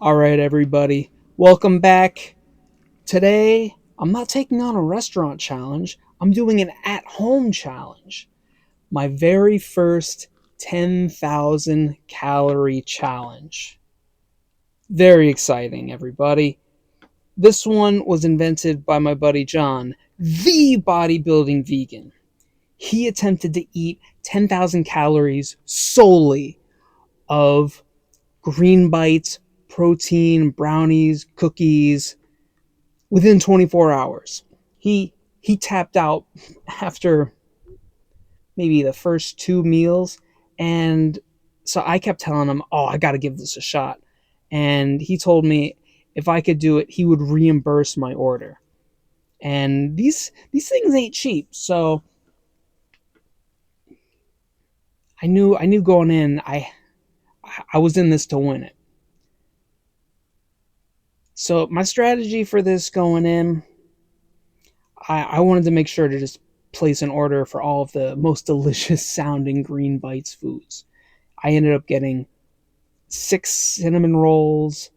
All right, everybody, welcome back. Today, I'm not taking on a restaurant challenge, I'm doing an at home challenge. My very first 10,000 calorie challenge. Very exciting, everybody. This one was invented by my buddy John, the bodybuilding vegan. He attempted to eat 10,000 calories solely of green bites, protein, brownies, cookies, within 24 hours. He tapped out after maybe the first two meals, and so I kept telling him, "Oh, I got to give this a shot." And he told me if I could do it, he would reimburse my order. And these things ain't cheap, so I knew going in I was in this to win it. So my strategy for this going in, I wanted to make sure to just place an order for all of the most delicious sounding green bites foods. I ended up getting 6 cinnamon rolls,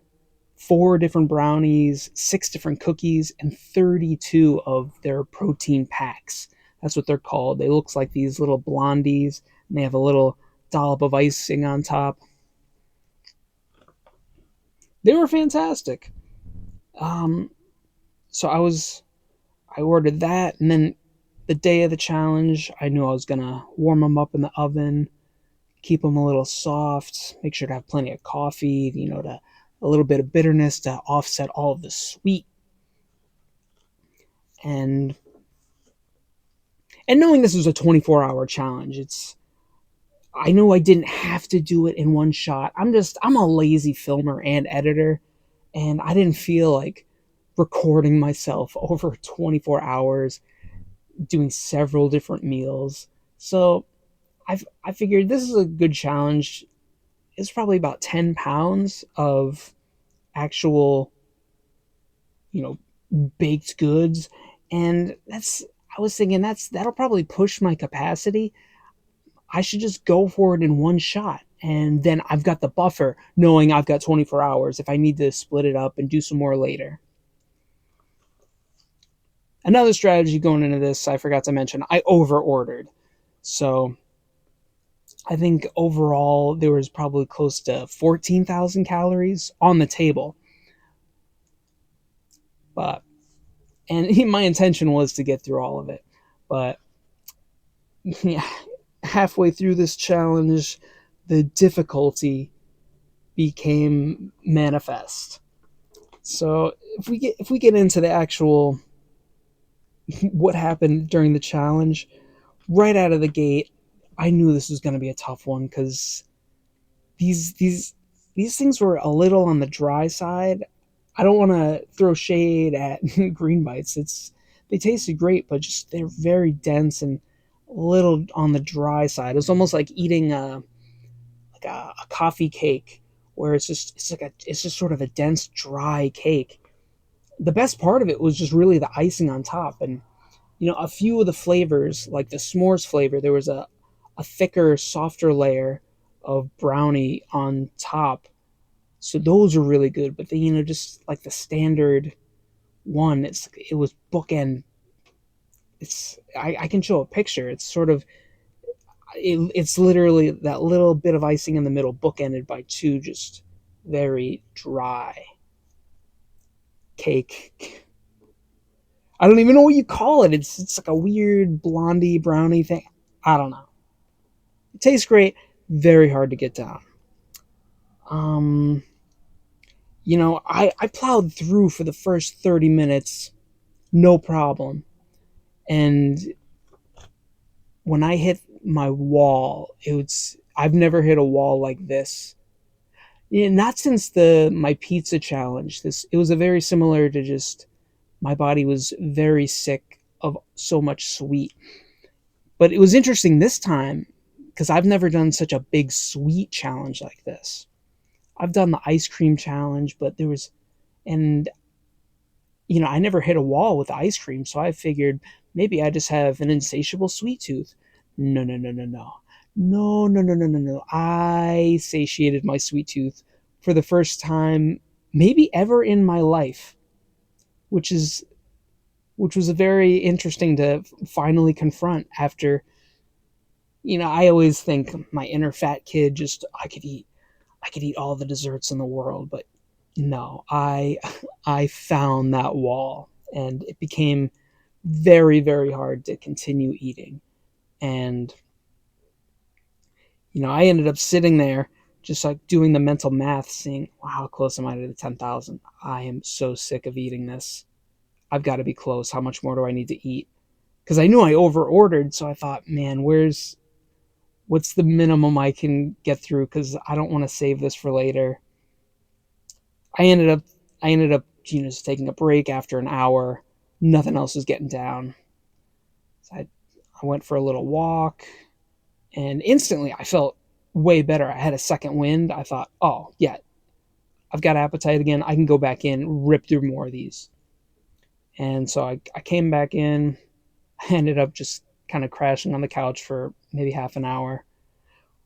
4 different brownies, 6 different cookies, and 32 of their protein packs. That's what they're called. They look like these little blondies, and they have a little dollop of icing on top. They were fantastic. Um, so I ordered that, and then the day of the challenge, I knew I was gonna warm them up in the oven, keep them a little soft, make sure to have plenty of coffee, to a little bit of bitterness to offset all of the sweet. And knowing this was a 24-hour challenge, I knew I didn't have to do it in one shot. I'm a lazy filmer and editor, and I didn't feel like recording myself over 24 hours doing several different meals. So I figured this is a good challenge. It's probably about 10 pounds of actual, you know, baked goods. And I was thinking that'll probably push my capacity. I should just go for it in one shot. And then I've got the buffer, knowing I've got 24 hours if I need to split it up and do some more later. Another strategy going into this, I forgot to mention, I over ordered. So I think overall there was probably close to 14,000 calories on the table. But and my intention was to get through all of it. But yeah, halfway through this challenge, the difficulty became manifest. So if we get into the actual what happened during the challenge, right out of the gate, I knew this was going to be a tough one because these these these things were a little on the dry side. I don't want to throw shade at green bites. They tasted great, but just they're very dense and a little on the dry side. It was almost like eating a coffee cake, where it's just sort of a dense, dry cake. The best part of it was just really the icing on top, and a few of the flavors, like the s'mores flavor, there was a thicker, softer layer of brownie on top. So those are really good. But then, just like the standard one, it was bookend. I can show a picture. It's literally that little bit of icing in the middle, bookended by two just very dry cake. I don't even know what you call it. It's like a weird blondie brownie thing. I don't know. It tastes great. Very hard to get down. Um, I plowed through for the first 30 minutes, no problem. And when I hit my wall, I've never hit a wall like this. Yeah, not since the my pizza challenge. It was a very similar to just my body was very sick of so much sweet. But it was interesting this time because I've never done such a big sweet challenge like this. I've done the ice cream challenge, but and I never hit a wall with ice cream, so I figured maybe I just have an insatiable sweet tooth. No, no, no, no, no. No, no, no, no, no, no. I satiated my sweet tooth for the first time maybe ever in my life, which is which was a very interesting to finally confront after, I always think my inner fat kid, just I could eat all the desserts in the world, but no, I found that wall, and it became very, very hard to continue eating. And I ended up sitting there just like doing the mental math, seeing, wow, how close am I to the 10,000? I am so sick of eating this. I've got to be close. How much more do I need to eat? Because I knew I over ordered, so I thought, man, what's the minimum I can get through? Because I don't want to save this for later. I ended up I ended up just taking a break after an hour. Nothing else was getting down. So I went for a little walk, and instantly I felt way better. I had a second wind. I thought, oh yeah, I've got appetite again. I can go back in, rip through more of these. And so I came back in. I ended up just kind of crashing on the couch for maybe half an hour.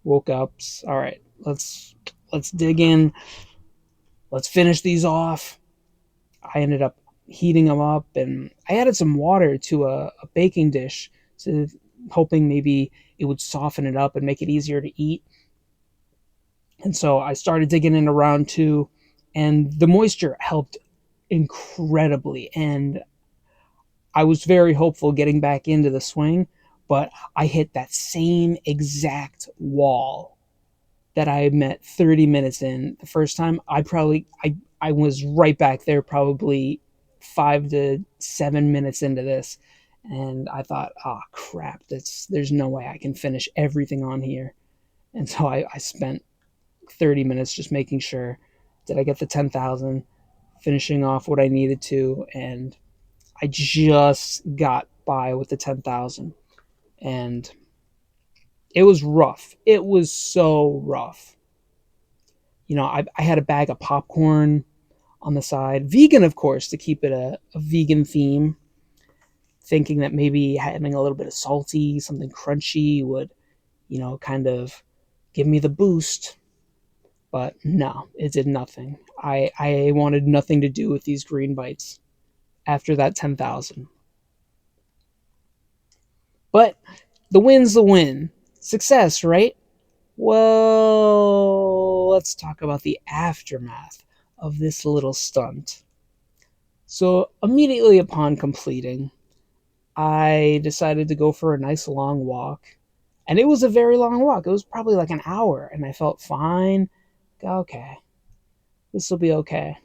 Woke up. All right, let's dig in. Let's finish these off. I ended up heating them up, and I added some water to a baking dish, to hoping maybe it would soften it up and make it easier to eat. And so I started digging into round two, and the moisture helped incredibly. And I was very hopeful getting back into the swing, but I hit that same exact wall that I met 30 minutes in the first time. I was right back there, probably 5 to 7 minutes into this, and I thought, oh crap, there's no way I can finish everything on here. And so I spent 30 minutes just making sure, did I get the 10,000, finishing off what I needed to, and I just got by with the 10,000. And it was rough. It was so rough. I had a bag of popcorn on the side, vegan, of course, to keep it a vegan theme, thinking that maybe having a little bit of salty, something crunchy would, kind of give me the boost. But no, it did nothing. I wanted nothing to do with these green bites after that 10,000. But the win's the win. Success, right? Well, let's talk about the aftermath of this little stunt. So, immediately upon completing, I decided to go for a nice long walk. And it was a very long walk. It was probably like an hour, and I felt fine. Okay, this will be okay.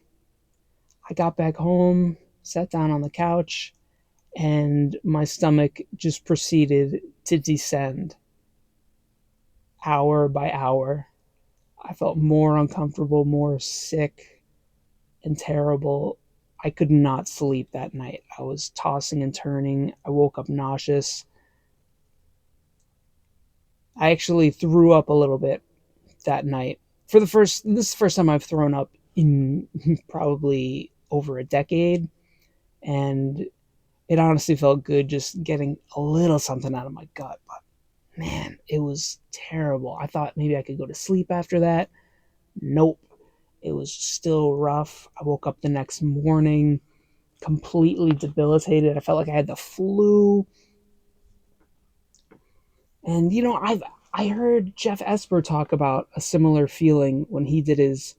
I got back home, sat down on the couch, and my stomach just proceeded to descend hour by hour. I felt more uncomfortable, more sick and terrible. I could not sleep that night. I was tossing and turning. I woke up nauseous. I actually threw up a little bit that night. This is the first time I've thrown up in probably over a decade, and it honestly felt good just getting a little something out of my gut. But man, it was terrible. I thought maybe I could go to sleep after that. Nope. It was still rough. I woke up the next morning completely debilitated. I felt like I had the flu. And I heard Jeff Esper talk about a similar feeling when he did his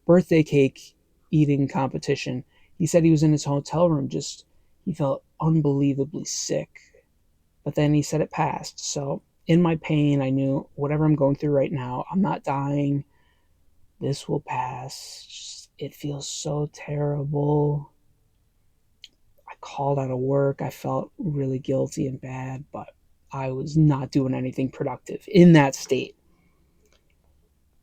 birthday cake eating competition. He said he was in his hotel room, just he felt unbelievably sick. But then he said it passed. So in my pain, I knew whatever I'm going through right now, I'm not dying. This will pass. It feels so terrible. I called out of work. I felt really guilty and bad, but I was not doing anything productive in that state.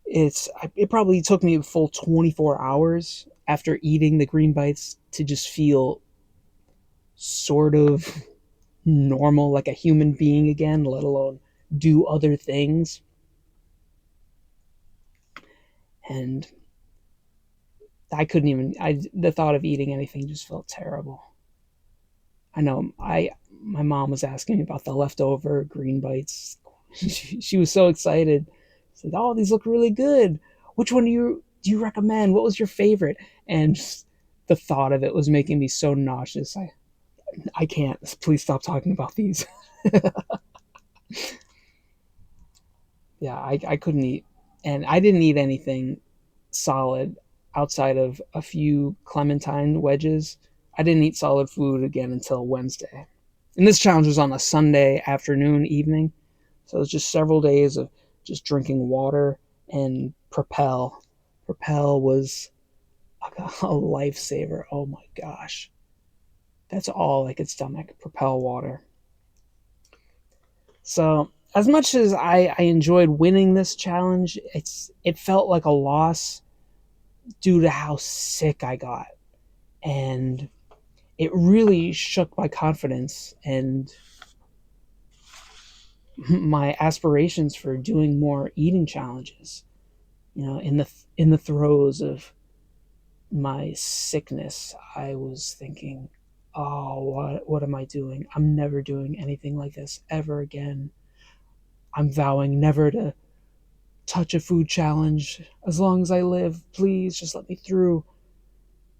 It probably took me a full 24 hours after eating the green bites to just feel sort of normal, like a human being again, let alone do other things. And I couldn't even the thought of eating anything just felt terrible. I know my mom was asking me about the leftover green bites. She was so excited. She's like, "Oh, these look really good. Which one do you recommend? What was your favorite?" And just the thought of it was making me so nauseous. I can't. Please stop talking about these. Yeah, I couldn't eat. And I didn't eat anything solid outside of a few clementine wedges. I didn't eat solid food again until Wednesday. And this challenge was on a Sunday afternoon, evening. So it was just several days of just drinking water and Propel. Propel was a lifesaver. Oh my gosh. That's all I could stomach. Propel water. So as much as I enjoyed winning this challenge, it felt like a loss due to how sick I got. And it really shook my confidence and my aspirations for doing more eating challenges. You know, in the throes of my sickness, I was thinking, "Oh, what am I doing? I'm never doing anything like this ever again. I'm vowing never to touch a food challenge as long as I live. Please just let me through."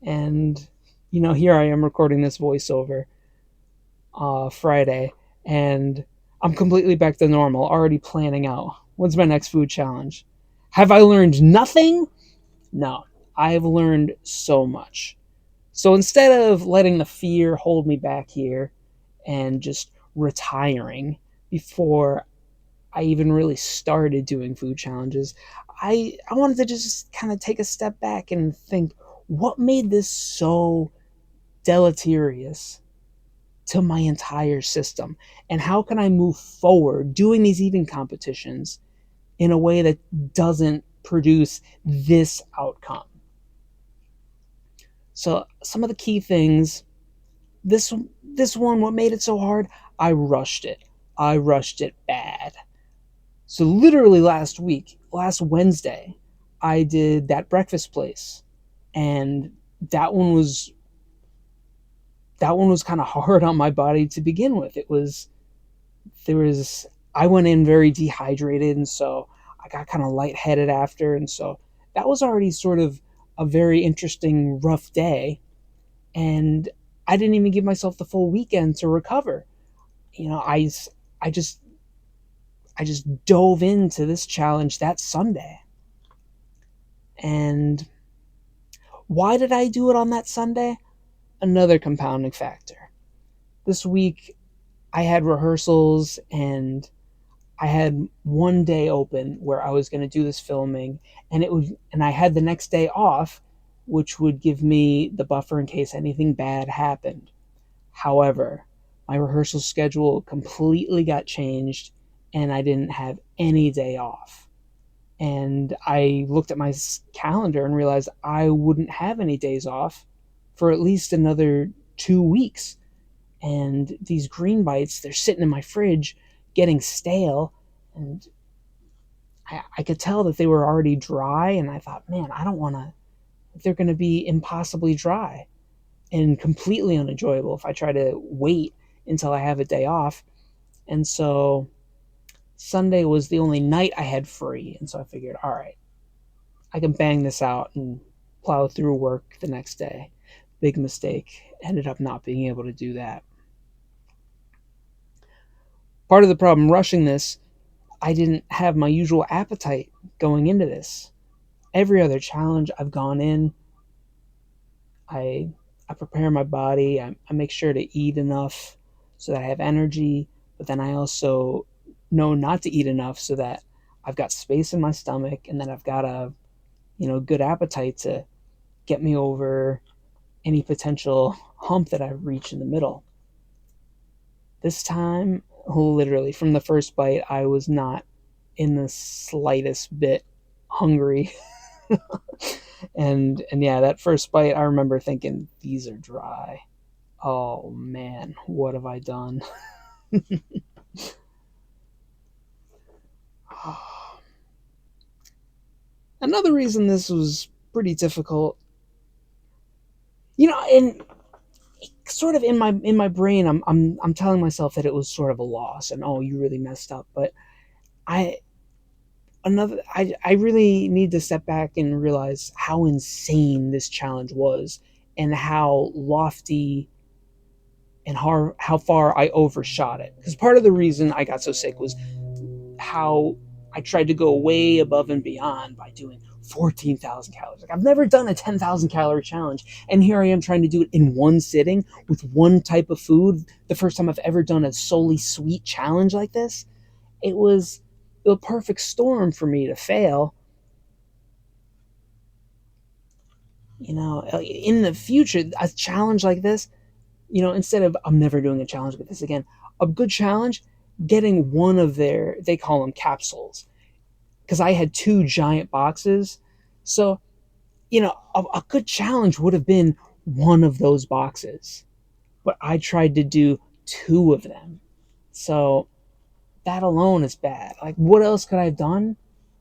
And here I am recording this voiceover Friday, and I'm completely back to normal, already planning out what's my next food challenge. Have I learned nothing? No, I've learned so much. So instead of letting the fear hold me back here and just retiring before I even really started doing food challenges, I wanted to just kind of take a step back and think, what made this so deleterious to my entire system? And how can I move forward doing these eating competitions in a way that doesn't produce this outcome? So some of the key things, this this one, what made it so hard? I rushed it. I rushed it bad. So literally last Wednesday, I did that breakfast place, and that one was that one was kind of hard on my body to begin with. There was I went in very dehydrated, and so I got kind of lightheaded after, and so that was already sort of a very interesting rough day, and I didn't even give myself the full weekend to recover. You know, I just I just dove into this challenge that Sunday. And why did I do it on that Sunday? Another compounding factor. This week I had rehearsals, and I had one day open where I was going to do this filming, and I had the next day off, which would give me the buffer in case anything bad happened. However, my rehearsal schedule completely got changed, and I didn't have any day off. And I looked at my calendar and realized I wouldn't have any days off for at least another 2 weeks. And these green bites, they're sitting in my fridge getting stale, and I could tell that they were already dry, and I thought, man, I don't want to, they're going to be impossibly dry and completely unenjoyable if I try to wait until I have a day off. And so Sunday was the only night I had free, and so I figured, all right, I can bang this out and plow through work the next day. Big mistake. Ended up not being able to do that. Part of the problem rushing this, I didn't have my usual appetite going into this. Every other challenge I've gone in, I I prepare my body. I make sure to eat enough so that I have energy, but then I also know not to eat enough so that I've got space in my stomach, and then I've got a good appetite to get me over any potential hump that I reach in the middle. This time, literally from the first bite, I was not in the slightest bit hungry. And yeah, that first bite, I remember thinking, these are dry. Oh man, what have I done? Another reason this was pretty difficult, and sort of in my brain, I'm telling myself that it was sort of a loss, and oh, you really messed up. But I I really need to step back and realize how insane this challenge was and how lofty and how far I overshot it. Because part of the reason I got so sick was how I tried to go way above and beyond by doing 14,000 calories. Like, I've never done a 10,000 calorie challenge. And here I am trying to do it in one sitting with one type of food. The first time I've ever done a solely sweet challenge like this. It was the perfect storm for me to fail. In the future, a challenge like this, instead of I'm never doing a challenge with this again, a good challenge, getting one of they call them capsules, because I had two giant boxes. So, a good challenge would have been one of those boxes, but I tried to do two of them. So that alone is bad. Like, what else could I have done?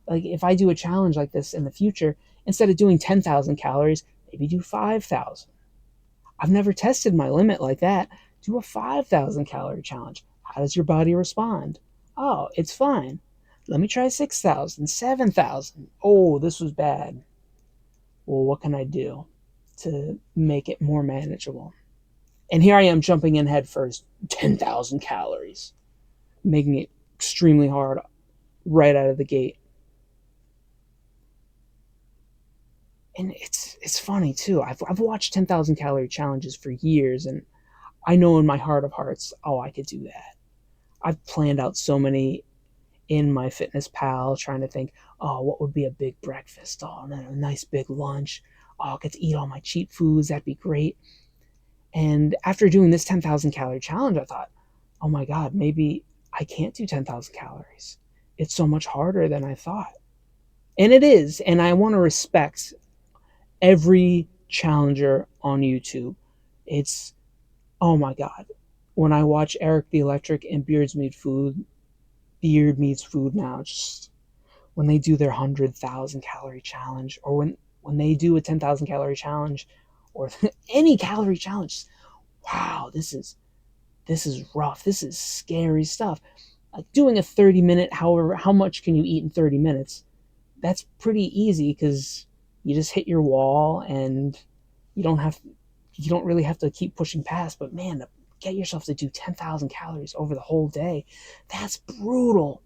Like, if I do a challenge like this in the future, instead of doing 10,000 calories, maybe do 5,000. I've never tested my limit like that. Do a 5,000 calorie challenge. How does your body respond? Oh, it's fine. Let me try 6,000, 7,000. Oh, this was bad. Well, what can I do to make it more manageable? And here I am jumping in head first, 10,000 calories, making it extremely hard right out of the gate. And it's funny too. I've watched 10,000 calorie challenges for years, and I know in my heart of hearts, oh, I could do that. I've planned out so many in my fitness pal, trying to think, oh, what would be a big breakfast? Oh, and then a nice big lunch. Oh, I get to eat all my cheap foods. That'd be great. And after doing this 10,000 calorie challenge, I thought, oh my God, maybe I can't do 10,000 calories. It's so much harder than I thought. And it is. And I want to respect every challenger on YouTube. It's, oh my God. When I watch Eric the Electric and Beard Meats Food now, just when they do their 100,000 calorie challenge, or when they do a 10,000 calorie challenge, or any calorie challenge, wow, this is rough. This is scary stuff. Like doing a 30-minute, however, how much can you eat in 30 minutes? That's pretty easy because you just hit your wall and you don't have you don't really have to keep pushing past. But man, to get yourself to do 10,000 calories over the whole day, that's brutal.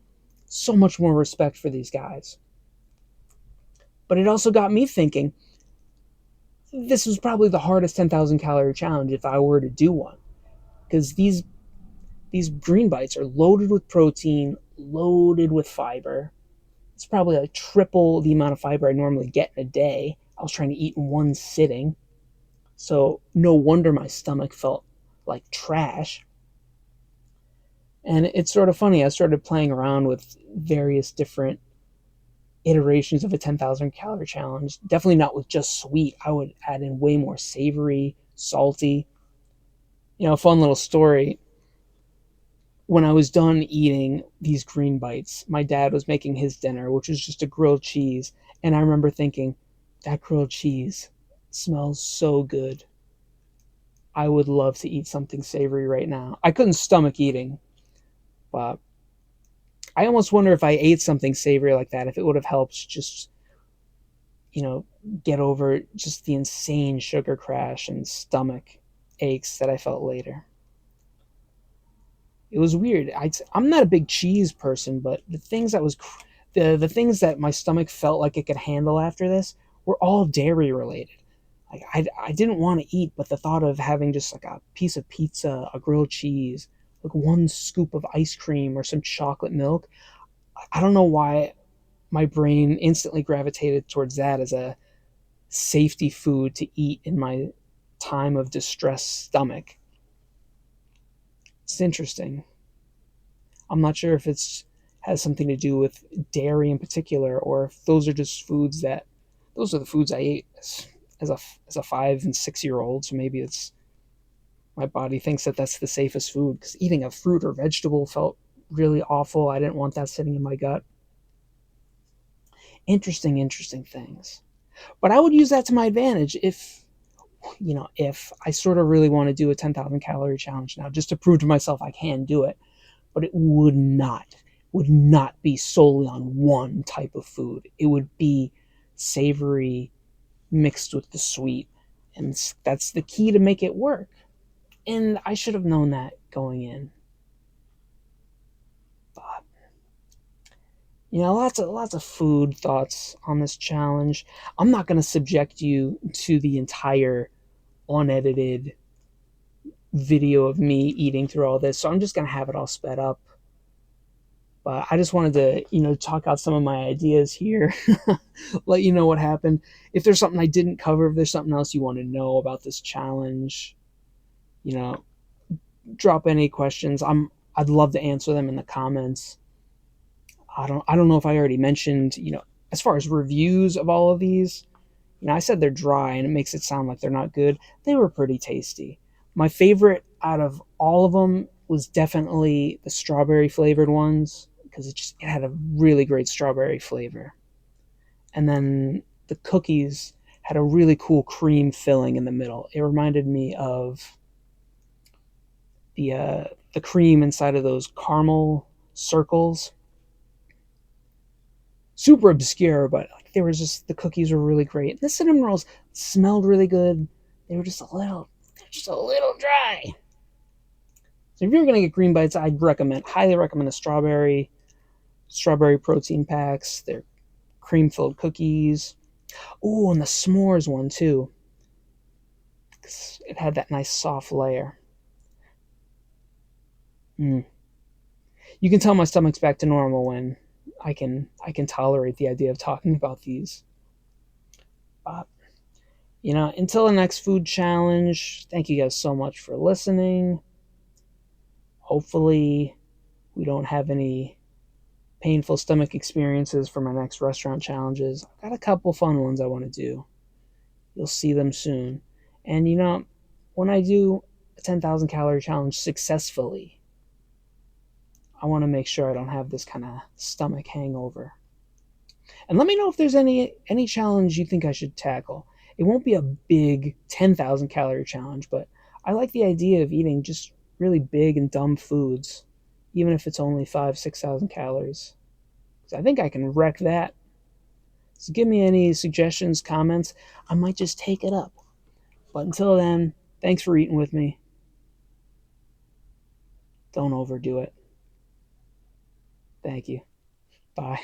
So much more respect for these guys. But it also got me thinking, this was probably the hardest 10,000 calorie challenge if I were to do one, because these green bites are loaded with protein, loaded with fiber. It's probably like triple the amount of fiber I normally get in a day. I was trying to eat in one sitting. So no wonder my stomach felt like trash. And it's sort of funny. I started playing around with various different iterations of a 10,000 calorie challenge. Definitely not with just sweet. I would add in way more savory, salty. A fun little story. When I was done eating these green bites, my dad was making his dinner, which was just a grilled cheese. And I remember thinking, that grilled cheese smells so good. I would love to eat something savory right now. I couldn't stomach eating, but I almost wonder if I ate something savory like that, if it would have helped just, you know, get over just the insane sugar crash and stomach aches that I felt later. It was weird. I'm not a big cheese person, but the things that my stomach felt like it could handle after this were all dairy related. Like I didn't want to eat, but the thought of having just like a piece of pizza, a grilled cheese, like one scoop of ice cream or some chocolate milk, I don't know why my brain instantly gravitated towards that as a safety food to eat in my time of distressed stomach. It's interesting. I'm not sure if it's has something to do with dairy in particular, or if those are the foods I ate as a 5 and 6 year old. So maybe it's my body thinks that that's the safest food, because eating a fruit or vegetable felt really awful. I didn't want that sitting in my gut. Interesting things. But I would use that to my advantage if I sort of really want to do a 10,000 calorie challenge now, just to prove to myself I can do it. But it would not be solely on one type of food. It would be savory mixed with the sweet. And that's the key to make it work. And I should have known that going in. But lots of food thoughts on this challenge. I'm not going to subject you to the entire unedited video of me eating through all this, so I'm just going to have it all sped up. But I just wanted to, talk out some of my ideas here, let you know what happened. If there's something I didn't cover, if there's something else you want to know about this challenge, you know, drop any questions. I'd love to answer them in the comments. I don't know if I already mentioned, as far as reviews of all of these, I said they're dry and it makes it sound like they're not good. They were pretty tasty. My favorite out of all of them was definitely the strawberry flavored ones because it had a really great strawberry flavor. And then the cookies had a really cool cream filling in the middle. It reminded me of the cream inside of those caramel circles. Super obscure, but like there was just the cookies were really great. And the cinnamon rolls smelled really good. They were just a little dry. So if you're gonna get green bites, I'd highly recommend the strawberry protein packs. They're cream filled cookies. Oh, and the s'mores one too. It had that nice soft layer. Mm. You can tell my stomach's back to normal when I can tolerate the idea of talking about these. But until the next food challenge, thank you guys so much for listening. Hopefully, we don't have any painful stomach experiences for my next restaurant challenges. I've got a couple fun ones I want to do. You'll see them soon. And when I do a 10,000 calorie challenge successfully, I want to make sure I don't have this kind of stomach hangover. And let me know if there's any challenge you think I should tackle. It won't be a big 10,000 calorie challenge, but I like the idea of eating just really big and dumb foods, even if it's only 5,000-6,000 calories. I think I can wreck that. So give me any suggestions, comments. I might just take it up. But until then, thanks for eating with me. Don't overdo it. Thank you. Bye.